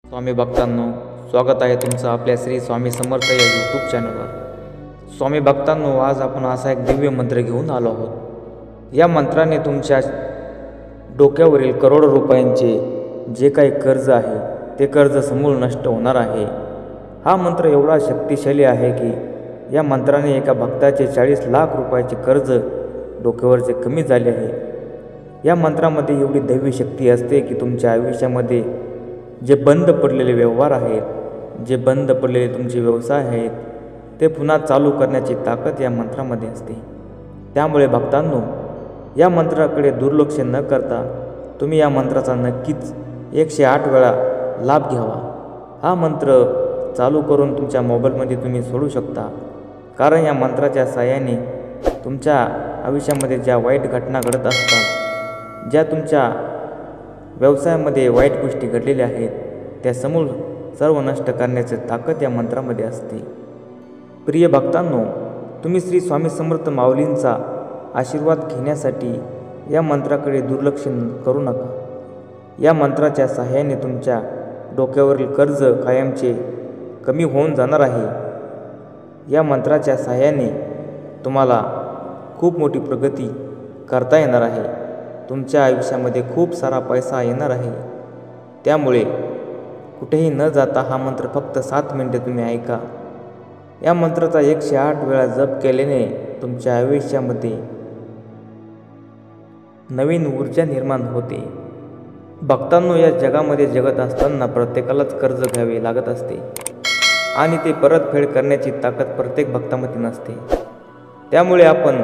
स्वामी भक्तांनो, स्वागत आहे तुमचं आपल्या श्री स्वामी समर्थ या यूट्यूब चॅनलवर। स्वामी भक्तांनो, आज आपण असा एक दिव्य मंत्र घेऊन आलो आहोत। या मंत्राने तुमच्या डोक्यावरील करोडो रुपयांचे जे काही कर्ज आहे ते कर्ज समूळ नष्ट होणार आहे। हा मंत्र एवढा शक्तिशाली आहे की या मंत्राने एका भक्ताचे 40 लाख रुपयाचे कर्ज डोक्यावरचे कमी झाले आहे। या मंत्रामध्ये एवढी दैवी शक्ती असते की तुमच्या आयुष्यामध्ये जे बंद पडलेले व्यवहार आहेत, जे बंद पडलेले तुमचे व्यवसाय आहेत, ते पुन्हा चालू करण्याची ताकद या मंत्रामध्ये असते। त्यामुळे भक्तांनो, या मंत्राकडे दुर्लक्ष न करता तुम्ही या मंत्राचा नक्कीच 108 वेळा लाभ घ्यावा। हा मंत्र चालू करून तुमच्या मोबाईलमध्ये तुम्ही सोडू शकता, कारण या मंत्राच्या साहाय्याने तुमच्या आयुष्यामध्ये ज्या वाईट घटना घडत असतात, ज्या तुमच्या व्यवसायामध्ये वाईट गोष्टी घडलेल्या आहेत, त्या समूळ सर्व नष्ट करण्याची ताकद या मंत्रामध्ये असते। प्रिय भक्तांनो, तुम्ही श्री स्वामी समर्थ माऊलींचा आशीर्वाद घेण्यासाठी या मंत्राकडे दुर्लक्ष करू नका। या मंत्राच्या सहाय्याने तुमच्या डोक्यावरील कर्ज कायमचे कमी होऊन जाणार आहे। या मंत्राच्या सहाय्याने तुम्हाला खूप मोठी प्रगती करता येणार आहे। तुमच्या आयुष्यामध्ये खूप सारा पैसा येणार आहे। त्यामुळे कुठेही न जाता हा मंत्र फक्त 7 मिनिटे तुम्ही ऐका। या मंत्राचा 108 वेळा जप केल्याने तुमच्या आयुष्यामध्ये नवीन ऊर्जा निर्माण होते। भक्तांनो, या जगामध्ये जगत असताना प्रत्येकालाच कर्ज घ्यावे लागत असते आणि ते परतफेड करण्याची ताकद प्रत्येक भक्तामध्ये नसते। त्यामुळे आपण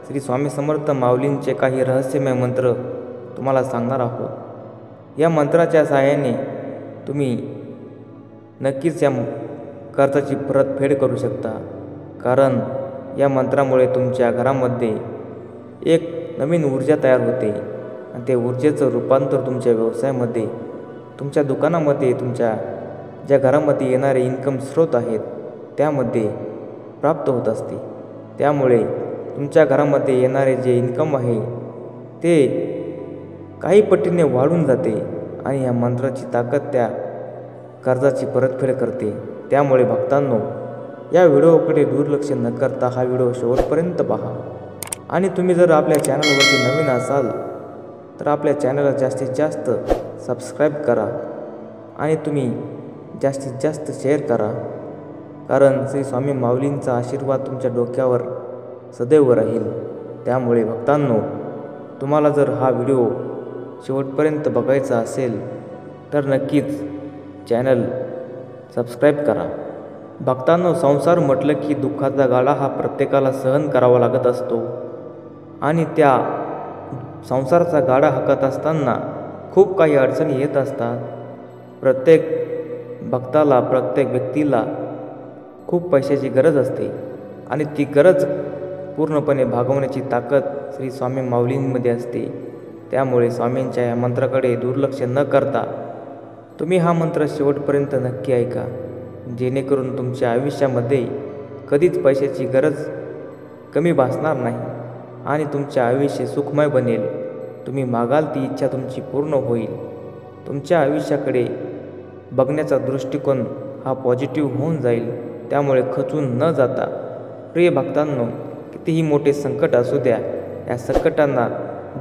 श्री स्वामी समर्थ माऊलींचे काही रहस्यमय मंत्र तुम्हाला सांगणार आहोत। या मंत्राच्या सहाय्याने तुम्ही नक्कीच या कर्जाची परतफेड करू शकता, कारण या मंत्रामुळे तुमच्या घरामध्ये एक नवीन ऊर्जा तयार होते आणि ते ऊर्जेचं रूपांतर तुमच्या व्यवसायामध्ये, तुमच्या दुकानामध्ये, तुमच्या ज्या घरामध्ये येणारे इन्कम स्रोत आहेत त्यामध्ये प्राप्त होत असते। त्यामुळे तुमच्या घरामध्ये येणारे जे इन्कम आहे ते काही पटीने वाढून जाते आणि या मंत्राची ताकद त्या कर्जाची परतफेड करते। त्यामुळे भक्तांनो, या व्हिडिओकडे दुर्लक्ष न करता हा व्हिडिओ शेवटपर्यंत पहा आणि तुम्ही जर आपल्या चॅनलवरती नवीन असाल तर आपल्या चॅनलला जास्तीत जास्त सबस्क्राईब करा आणि तुम्ही जास्तीत जास्त शेअर करा, कारण श्री स्वामी माऊलींचा आशीर्वाद तुमच्या डोक्यावर सदैव राहील। त्यामुळे भक्तांनो, तुम्हाला जर हा व्हिडिओ शेवटपर्यंत बघायचा असेल तर नक्कीच चॅनल सबस्क्राईब करा। भक्तांनो, संसार म्हटलं की दुःखाचा गाडा हा प्रत्येकाला सहन करावा लागत असतो आणि त्या संसाराचा गाडा हाकत असताना खूप काही अडचणी येत असतात। प्रत्येक भक्ताला, प्रत्येक व्यक्तीला खूप पैशाची गरज असते आणि ती गरज पूर्णपणे भागवण्याची ताकद श्री स्वामी माऊलींमध्ये असते। त्यामुळे स्वामींच्या या मंत्राकडे दुर्लक्ष न करता तुम्ही हा मंत्र शेवटपर्यंत नक्की ऐका, जेणेकरून तुमच्या आयुष्यामध्ये कधीच पैशाची गरज कमी भासणार नाही आणि तुमचे आयुष्य सुखमय बनेल। तुम्ही मागाल ती इच्छा तुमची पूर्ण होईल। तुमच्या आयुष्याकडे बघण्याचा दृष्टिकोन हा पॉझिटिव्ह होऊन जाईल। त्यामुळे खचून न जाता प्रिय भक्तांनो, कितीही मोठे संकट असू द्या, या संकटांना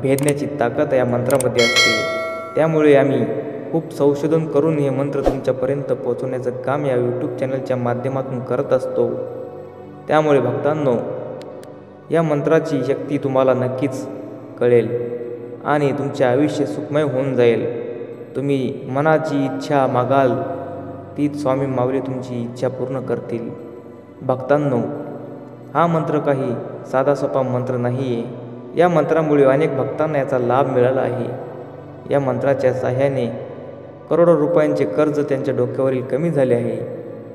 भेदण्याची ताकद या मंत्रामध्ये असते। त्यामुळे आम्ही खूप संशोधन करून हे मंत्र तुमच्यापर्यंत पोहोचवण्याचं काम या यूट्यूब चॅनलच्या माध्यमातून करत असतो। त्यामुळे भक्तांनो, या मंत्राची शक्ती तुम्हाला नक्कीच कळेल आणि तुमचे आयुष्य सुखमय होऊन जाईल। तुम्ही मनाची इच्छा मागाल तीच स्वामी माऊली तुमची इच्छा पूर्ण करतील। भक्तांनो, हा मंत्र काही साधा सोपा मंत्र नाही आहे। या मंत्रामुळे अनेक भक्तांना याचा लाभ मिळाला आहे। या मंत्राच्या सहाय्याने करोडो रुपयांचे कर्ज त्यांच्या डोक्यावरील कमी झाले आहे।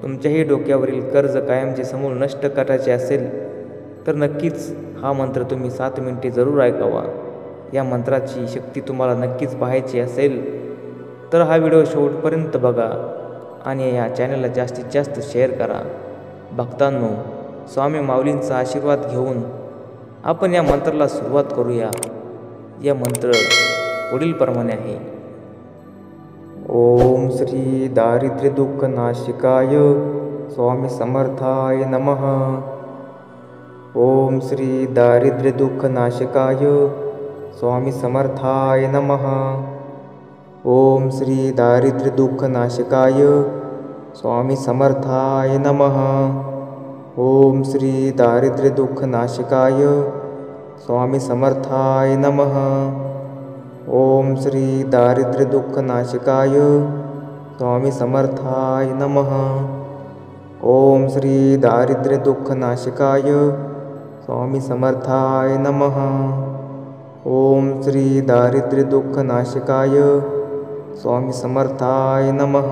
तुमच्याही डोक्यावरील कर्ज कायमचे समूळ नष्ट करायचे असेल तर नक्कीच हा मंत्र तुम्ही 7 मिनिटे जरूर ऐकावा। या मंत्राची शक्ती तुम्हाला नक्कीच पाहायची असेल तर हा व्हिडिओ शेवटपर्यंत बघा आणि या चॅनलला जास्तीत जास्त शेअर करा। भक्तांनो, स्वामी माऊलींचा आशीर्वाद घेऊन आपण या मंत्राला सुरुवात करूया। या मंत्र पुढील प्रमाणे आहे। ओम श्री दारिद्र्यदुःखनाशिकाय स्वामी समर्थाय नमः। ओम श्री दारिद्र्यदुःखनाशिकाय स्वामी समर्थाय नमः। ओम श्री दारिद्र्यदुःखनाशिकाय स्वामी समर्थाय नमः। ओम श्री दारिद्र्यदुःखनाशिकाय स्वामी समर्थाय नमः। ओम श्री दारिद्र्यदुःखनाशिकाय स्वामी समर्थाय नमः। ओम श्री दारिद्र्यदुःखनाशिकाय स्वामी समर्थाय नमः। ओम श्री दारिद्र्यदुःखनाशिकाय स्वामी समर्थाय नमः।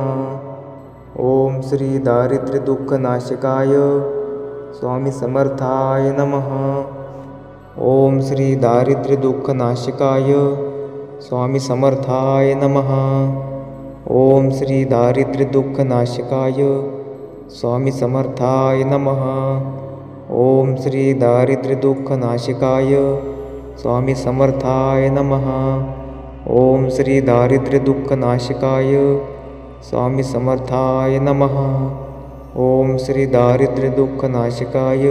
ओम श्री दारिद्र्यदुःखनाशिकाय स्वामी समर्थाय नमः। ओम श्री दारिद्र्यदुःखनाशिकाय स्वामी समर्थाय नमः। ओम श्री दारिद्र्यदुःखनाशिकाय स्वामी समर्थाय नमः। ओम श्री दारिद्र्यदुःखनाशिकाय स्वामी समर्थाय नमः। ओम श्री दारिद्र्यदुःखनाशिकाय स्वामी समर्थाय नमः। ओम श्री दारिद्र्यदुःखनाशिकाय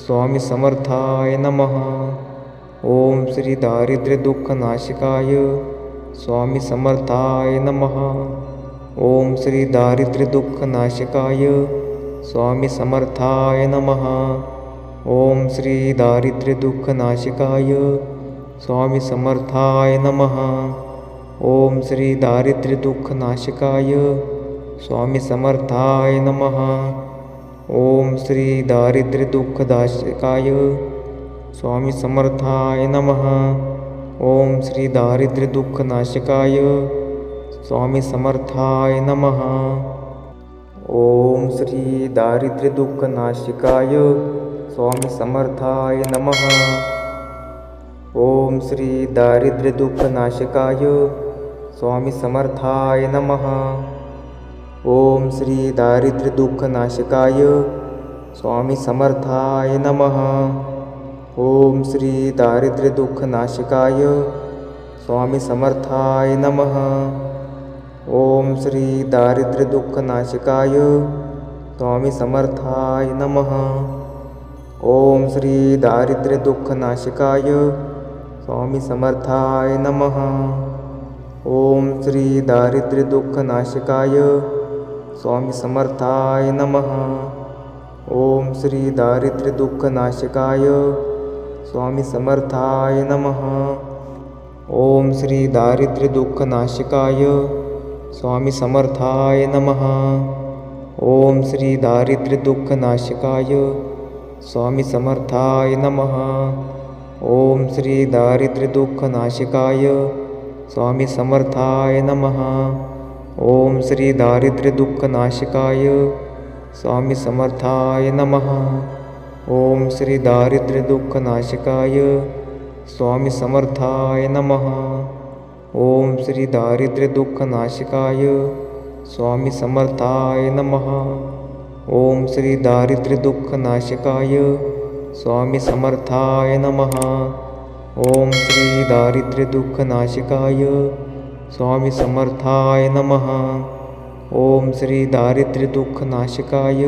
स्वामी समर्थाय नमः। ओम श्री दारिद्र्यदुःखनाशिकाय स्वामी समर्थाय नमः। ओम श्री दारिद्र्यदुःखनाशिकाय स्वामी समर्थाय नमः। ओम श्री दारिद्र्यदुःखनाशिकाय स्वामी समर्थाय नमः। ओम श्री दारिद्र्यदुःखनाशिकाय स्वामी समर्थाय नमः। ओम श्री दारिद्र्यदुःखनाशिकाय स्वामी समर्थाय नमः। ओम श्री दारिद्र्यदुःखनाशिकाय स्वामी समर्थाय नमः। ओम श्री दारिद्र्यदुःखनाशिकाय स्वामी समर्थाय नमः। ओम श्री दारिद्र्यदुःखनाशिकाय स्वामी समर्थाय नमः। ओम श्री दारिद्र्यदुःखनाशिकाय स्वामी समर्थाय नमः। ओम श्री दारिद्र्यदुःखनाशिकाय स्वामी समर्थाय नमः। ओम श्री दारिद्र्यदुःखनाशिकाय स्वामी समर्थाय नमः। ओम श्री दारिद्र्यदुःखनाशिकाय स्वामी समर्थाय नमः। ओम श्री दारिद्र्यदुःखनाशिकाय स्वामी समर्थाय नमः। ओम श्री दारिद्र्यदुःखनाशिकाय स्वामी समर्थाय नमः। ओम श्री दारिद्र्यदुःखनाशिकाय स्वामी समर्थाय नमः। ओम श्री दारिद्र्यदुःखनाशिकाय स्वामी समर्थाय नमः। ओम श्री दारिद्र्यदुःखनाशिकाय स्वामी समर्थाय नमः। ओम श्री दारिद्र्यदुःखनाशिकाय स्वामी समर्थाय नमः। ओम श्री दारिद्र्यदुःखनाशिकाय स्वामी समर्थाय नमः। ओम श्री दारिद्र्यदुःखनाशिकाय स्वामी समर्थाय नमः। ओम श्री दारिद्र्यदुःखनाशिकाय स्वामी समर्थाय नमः। ओम श्री दारिद्र्यदुःखनाशिकाय स्वामी समर्थाय नमः। ओम श्री दारिद्र्यदुःखनाशिकाय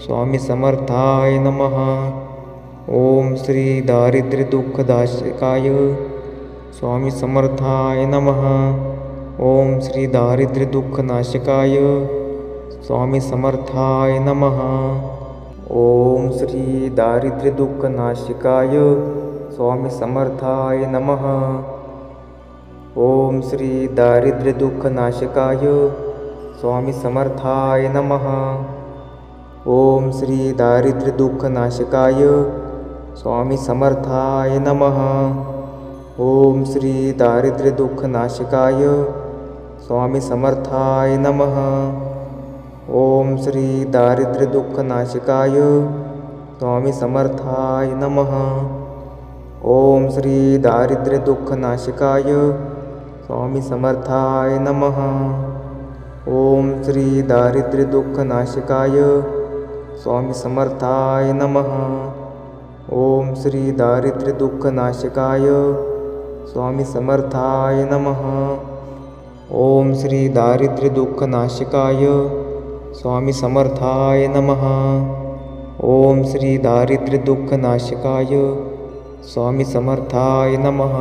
स्वामी समर्थाय नमः। ओम श्री दारिद्र्यदुःखनाशिकाय स्वामी समर्थाय नमः। ओम श्री दारिद्र्यदुःखनाशिकाय स्वामी समर्थाय नमः। ओम श्री दारिद्र्यदुःखनाशिकाय स्वामी समर्थाय नमः। ओम श्री दारिद्र्यदुःखनाशिकाय स्वामी समर्थाय नमः। ओम श्री दारिद्र्यदुःखनाशिकाय स्वामी समर्थाय नमः। ओम श्री दारिद्र्यदुःखनाशिकाय स्वामी समर्थाय नमः। ओम श्री दारिद्र्यदुःखनाशिकाय स्वामी समर्थाय नमः। ओम श्री दारिद्र्यदुःखनाशिकाय स्वामी समर्थाय नमः। ओम श्री दारिद्र्यदुःखनाशिकाय स्वामी समर्थाय नमः। ओम श्री दारिद्र्यदुःखनाशिकाय स्वामी समर्थाय नमः। ओम श्री दारिद्र्य दुःखनाशिकाय स्वामी समर्थाय नमः। ओम श्री दारिद्र्य दुःखनाशिकाय स्वामी समर्थाय नमः।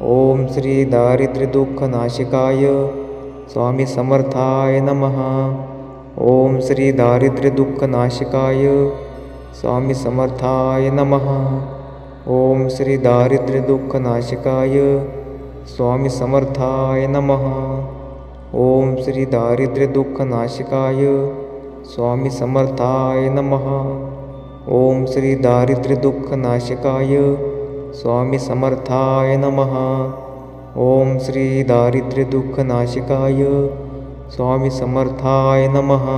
ओम श्री दारिद्र्य दुःखनाशिकाय स्वामी समर्थाय नमः। ओम श्री दारिद्र्य दुःखनाशिकाय स्वामी समर्थाय नमः। ओम श्री दारिद्र्य दुःखनाशिकाय स्वामी समर्थाय नमः। ओम श्री दारिद्र्य दुःखनाशिकाय स्वामी समर्थाय नमः। ओम श्री दारिद्र्य दुःखनाशिकाय स्वामी समर्थाय नमः। ओम श्री दारिद्र्य दुःखनाशिकाय स्वामी समर्थाय नमः।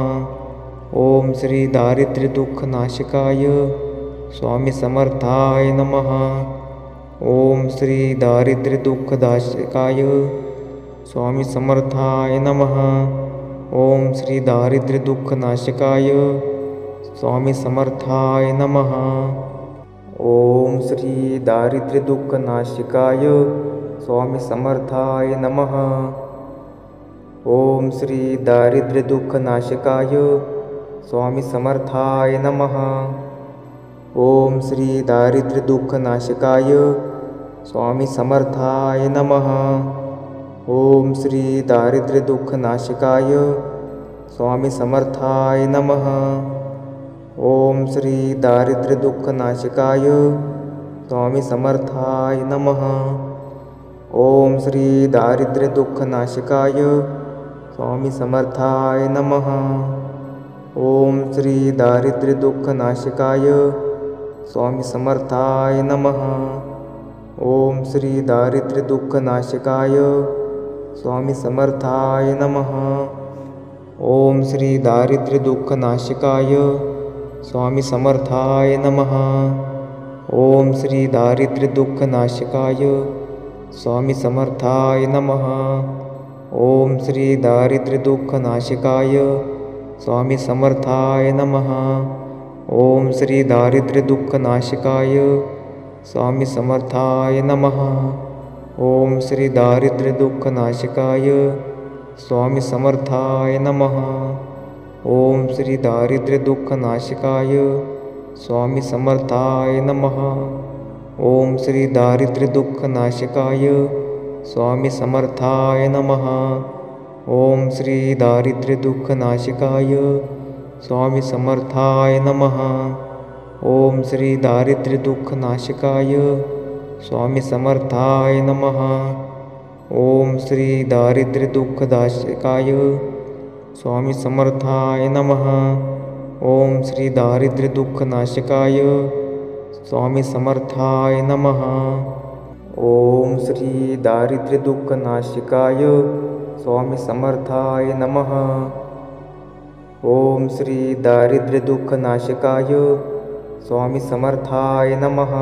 ओम श्री दारिद्र्य दुःखनाशिकाय स्वामी समर्थाय नमः। ओम श्री दारिद्र्य दुःखनाशिकाय स्वामी समर्थाय नमः। ओम श्री दारिद्र्य दुःखनाशिकाय स्वामी समर्थाय नमः। ओम श्री दारिद्र्य दुःखनाशिकाय स्वामी समर्थाय नमः। ओम श्री दारिद्र्य दुःखनाशिकाय स्वामी समर्थाय नमः। ओम श्री दारिद्र्य दुःखनाशिकाय स्वामी समर्थाय नमः। ओम श्री दारिद्र्य दुःखनाशिकाय स्वामी समर्थाय नमः। ओम श्री दारिद्र्य दुःखनाशिकाय स्वामी समर्थाय नमः। ओम श्री दारिद्र्य दुःखनाशिकाय स्वामी समर्थाय नमः। ओम श्री दारिद्र्य दुःखनाशिकाय स्वामी समर्थाय नमः। ओम श्री दारिद्र्य दुःखनाशिकाय स्वामी समर्थाय नमः। ओम श्री दारिद्र्य दुःखनाशिकाय स्वामी समर्थाय नमः। ओम श्री दारिद्र्य दुःखनाशिकाय स्वामी समर्थाय नमः। ओम श्री दारिद्र्य दुःखनाशिकाय स्वामी समर्थाय नमः। ओम श्री दारिद्र्य दुःखनाशिकाय स्वामी समर्थाय नमः। ओम श्री दारिद्र्य दुःखनाशिकाय स्वामी समर्थाय नमः। ओम श्री दारिद्र्य दुःखनाशिकाय स्वामी समर्थाय नमः। ओम श्री दारिद्र्य दुःखनाशिकाय स्वामी समर्थाय नमः। ओम श्री दारिद्र्य दुःखनाशिकाय स्वामी समर्थाय नमः। ओम श्री दारिद्र्य दुःखनाशिकाय स्वामी समर्थाय नमः। ओम श्री दारिद्र्य दुःखनाशिकाय स्वामी समर्थाय नमः। ओम श्री दारिद्र्य दुःखनाशिकाय स्वामी समर्थाय नमः। ओम श्री दारिद्र्य दुःखनाशिकाय स्वामी समर्थाय नमः। ओम श्री दारिद्र्य दुःखनाशिकाय स्वामी समर्थाय नमः।